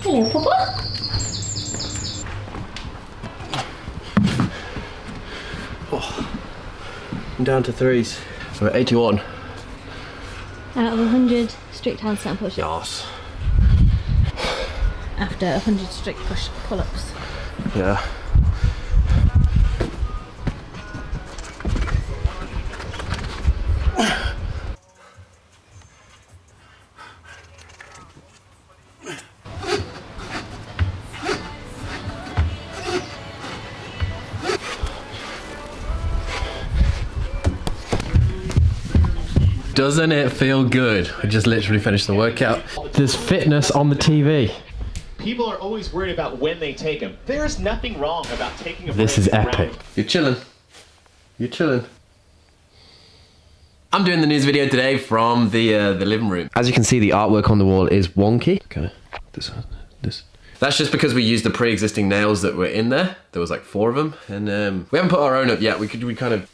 Hello, Papa. Oh, I'm down to threes. We're at 81. Out of 100 strict handstand push-ups. Yes. After 100 strict pull-ups. Yeah. Doesn't it feel good? I just literally finished the workout. There's fitness on the TV. People are always worried about when they take them. There's nothing wrong about taking a break. This is epic. around. You're chilling. You're chilling. I'm doing the news video today from the living room. As you can see, the artwork on the wall is wonky. Okay, this. That's just because we used the pre-existing nails that were in there. There was like 4 of them, and we haven't put our own up yet. We kind of.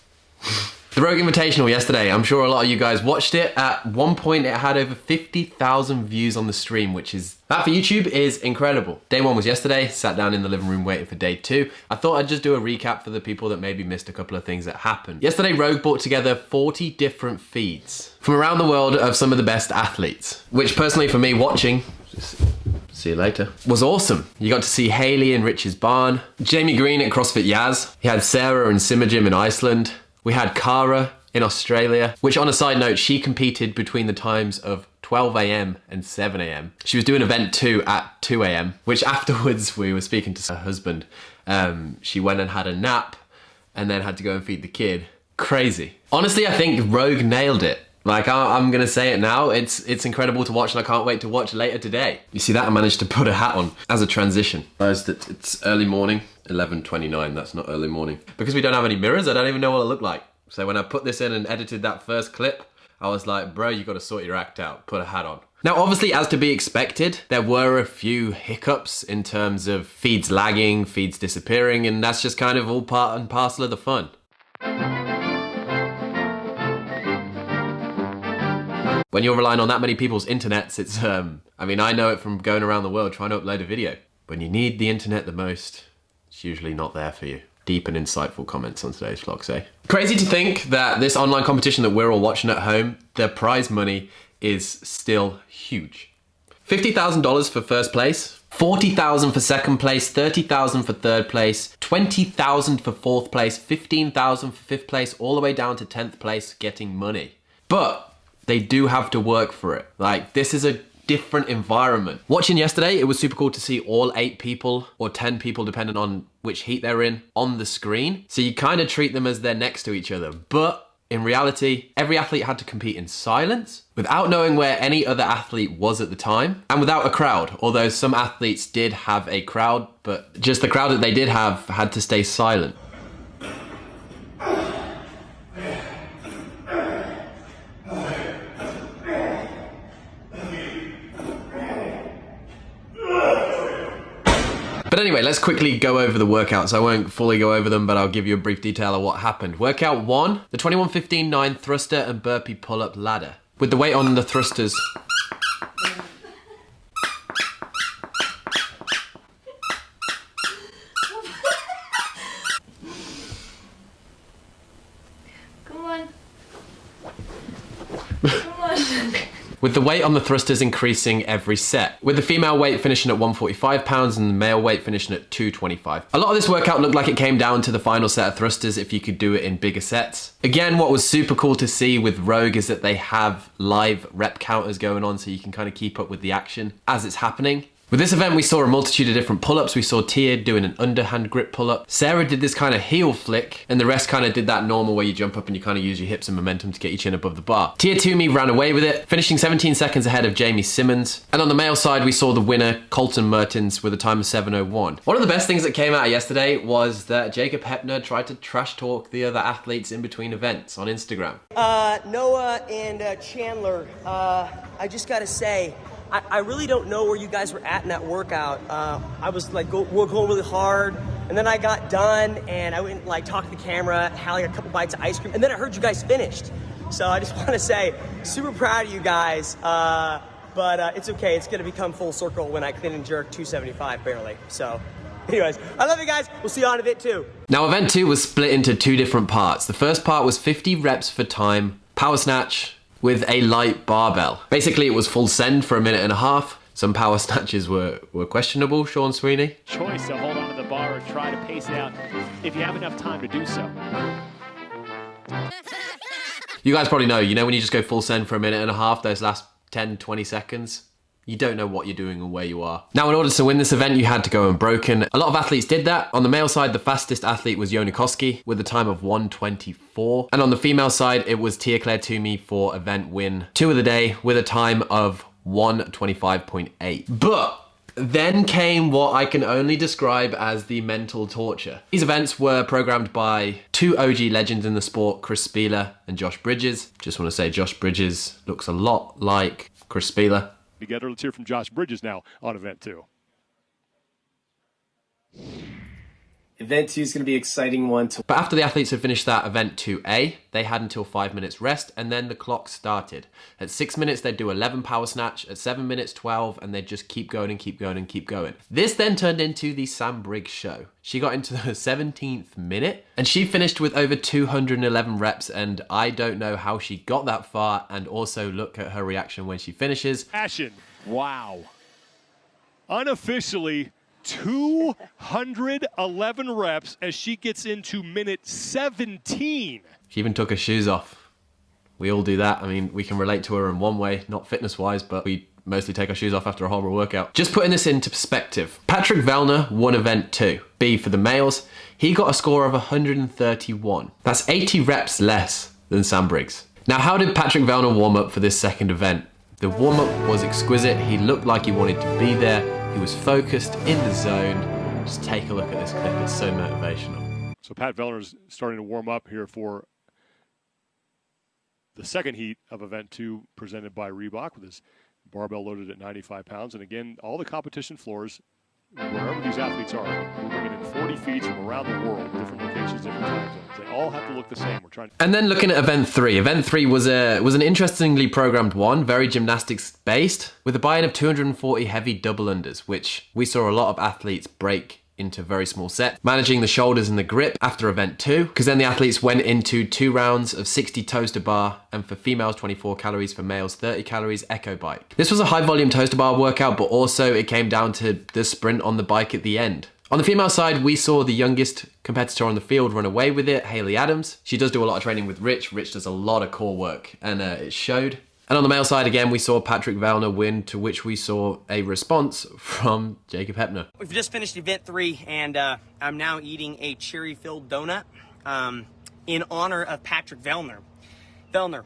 The Rogue Invitational yesterday, I'm sure a lot of you guys watched it. At one point it had over 50,000 views on the stream, which is, that for YouTube is incredible. Day 1 was yesterday, sat down in the living room waiting for day 2. I thought I'd just do a recap for the people that maybe missed a couple of things that happened. Yesterday, Rogue brought together 40 different feeds from around the world of some of the best athletes, which personally for me watching, see you later, was awesome. You got to see Hayley in Rich's barn, Jamie Green at CrossFit Yaz. You had Sarah and Simmer Gym in Iceland. We had Cara in Australia, which on a side note, she competed between the times of 12 AM and 7 AM. She was doing event 2 at 2 AM, which afterwards we were speaking to her husband. She went and had a nap and then had to go and feed the kid. Crazy. Honestly, I think Rogue nailed it. Like, I'm gonna say it now, it's incredible to watch and I can't wait to watch later today. You see that? I managed to put a hat on as a transition. It's early morning, 11:29, that's not early morning. Because we don't have any mirrors, I don't even know what it looked like. So when I put this in and edited that first clip, I was like, bro, you gotta sort your act out, put a hat on. Now, obviously, as to be expected, there were a few hiccups in terms of feeds lagging, feeds disappearing, and that's just kind of all part and parcel of the fun. When you're relying on that many people's internets, it's, I mean, I know it from going around the world trying to upload a video. When you need the internet the most, it's usually not there for you. Deep and insightful comments on today's vlog, say. Crazy to think that this online competition that we're all watching at home, the prize money is still huge. $50,000 for first place, $40,000 for second place, $30,000 for third place, $20,000 for fourth place, $15,000 for fifth place, all the way down to 10th place getting money. But they do have to work for it. Like, this is a different environment. Watching yesterday, it was super cool to see all 8 people or 10 people, depending on which heat they're in, on the screen. So you kind of treat them as they're next to each other. But in reality, every athlete had to compete in silence, without knowing where any other athlete was at the time, and without a crowd. Although some athletes did have a crowd, but just the crowd that they did have had to stay silent. But anyway, let's quickly go over the workouts. I won't fully go over them, but I'll give you a brief detail of what happened. Workout 1, the 21-15-9 thruster and burpee pull-up ladder. With the weight on the thrusters. Come on. Come on. With the weight on the thrusters increasing every set, with the female weight finishing at 145 pounds and the male weight finishing at 225. A lot of this workout looked like it came down to the final set of thrusters if you could do it in bigger sets. Again, what was super cool to see with Rogue is that they have live rep counters going on so you can kind of keep up with the action as it's happening. With this event, we saw a multitude of different pull-ups. We saw Tia doing an underhand grip pull-up. Sarah did this kind of heel flick, and the rest kind of did that normal where you jump up and you kind of use your hips and momentum to get your chin above the bar. Tia Toomey ran away with it, finishing 17 seconds ahead of Jamie Simmons. And on the male side, we saw the winner, Colton Mertens, with a time of 7:01. One of the best things that came out of yesterday was that Jacob Hepner tried to trash talk the other athletes in between events on Instagram. Noah and Chandler, I just gotta say, I really don't know where you guys were at in that workout. I was like, we're going really hard, and then I got done, and I went like talked to the camera, had like a couple bites of ice cream, and then I heard you guys finished. So I just want to say, super proud of you guys. but it's okay. It's going to become full circle when I clean and jerk 275 barely. So anyways, I love you guys. We'll see you on event 2. Now event 2 was split into 2 different parts. The first part was 50 reps for time, power snatch with a light barbell. Basically it was full send for 1.5 minutes. Some power snatches were questionable, Sean Sweeney. Choice to hold onto the bar or try to pace it out if you have enough time to do so. You guys probably know, when you just go full send for 1.5 minutes, those last 10, 20 seconds, you don't know what you're doing or where you are. Now, in order to win this event, you had to go unbroken. A lot of athletes did that. On the male side, the fastest athlete was Jonikoski with a time of 1:24. And on the female side, it was Tia Claire Toomey for event win 2 of the day with a time of 1:25.8. But then came what I can only describe as the mental torture. These events were programmed by 2 OG legends in the sport, Chris Spealler and Josh Bridges. Just want to say Josh Bridges looks a lot like Chris Spealler. Together, let's hear from Josh Bridges now on event 2. Event 2 is going to be an exciting one. But after the athletes had finished that event 2A, they had until 5 minutes rest, and then the clock started. At 6 minutes, they'd do 11 power snatch. At 7 minutes, 12, and they'd just keep going and keep going and keep going. This then turned into the Sam Briggs show. She got into the 17th minute, and she finished with over 211 reps, and I don't know how she got that far, and also look at her reaction when she finishes. Passion. Wow. Unofficially, 211 reps as she gets into minute 17. She even took her shoes off. We all do that. I mean, we can relate to her in one way, not fitness-wise, but we mostly take our shoes off after a horrible workout. Just putting this into perspective, Patrick Vellner won event 2. B for the males, he got a score of 131. That's 80 reps less than Sam Briggs. Now, how did Patrick Vellner warm up for this second event? The warm-up was exquisite. He looked like he wanted to be there. He was focused, in the zone. Just take a look at this clip, it's so motivational. So Pat Vellner's starting to warm up here for the second heat of event 2 presented by Reebok with his barbell loaded at 95 pounds. And again, all the competition floors, wherever these athletes are, we're bringing in 40 feeds from around the world, different locations, different time zones. They all have to look the same. We're trying to... And then looking at event 3. Event 3 was an interestingly programmed one, very gymnastics based, with a buy-in of 240 heavy double unders, which we saw a lot of athletes break into very small sets, managing the shoulders and the grip after event 2, because then the athletes went into 2 rounds of 60 toes to bar, and for females 24 calories, for males 30 calories echo bike. This was a high volume toes to bar workout, but also it came down to the sprint on the bike at the end. On the female side, we saw the youngest competitor on the field run away with it, Hayley Adams. She does do a lot of training with Rich. Rich does a lot of core work, and it showed. And on the male side, again, we saw Patrick Vellner win, to which we saw a response from Jacob Heppner. We've just finished event 3, and I'm now eating a cherry-filled donut in honor of Patrick Vellner. Vellner,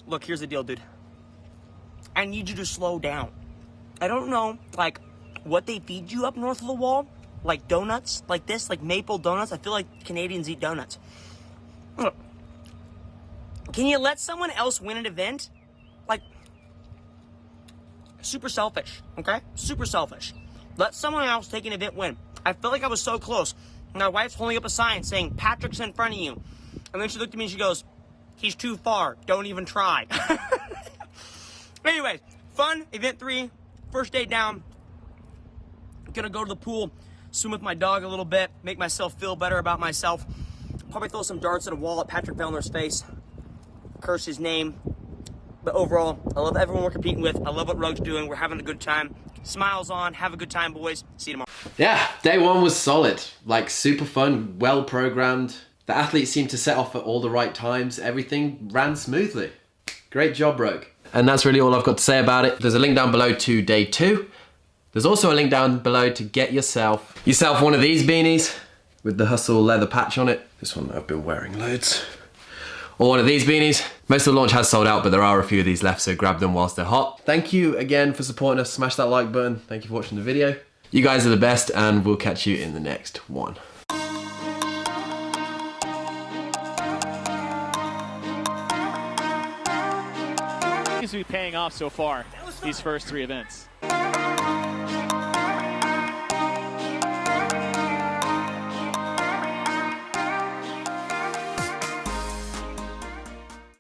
look, here's the deal, dude. I need you to slow down. I don't know, like, what they feed you up north of the wall, like donuts, like this, like maple donuts. I feel like Canadians eat donuts. Look, can you let someone else win an event? Like, super selfish, okay? Super selfish. Let someone else take an event win. I felt like I was so close. My wife's holding up a sign saying, Patrick's in front of you. And then she looked at me and she goes, he's too far. Don't even try. Anyways, fun, event 3, first day down. Gonna go to the pool, swim with my dog a little bit, make myself feel better about myself. Probably throw some darts at a wall at Patrick Vellner's face. Curse his name. But overall, I love everyone we're competing with. I love what Rogue's doing. We're having a good time. Smiles on. Have a good time, boys. See you tomorrow. Yeah, day 1 was solid. Like, super fun, well programmed. The athletes seemed to set off at all the right times. Everything ran smoothly. Great job, Rogue. And that's really all I've got to say about it. There's a link down below to day 2. There's also a link down below to get yourself one of these beanies with the Hustle leather patch on it. This one I've been wearing loads. Or one of these beanies. Most of the launch has sold out, but there are a few of these left, so grab them whilst they're hot. Thank you again for supporting us. Smash that like button. Thank you for watching the video. You guys are the best, and we'll catch you in the next one. Seems to be paying off so far, these first 3 events.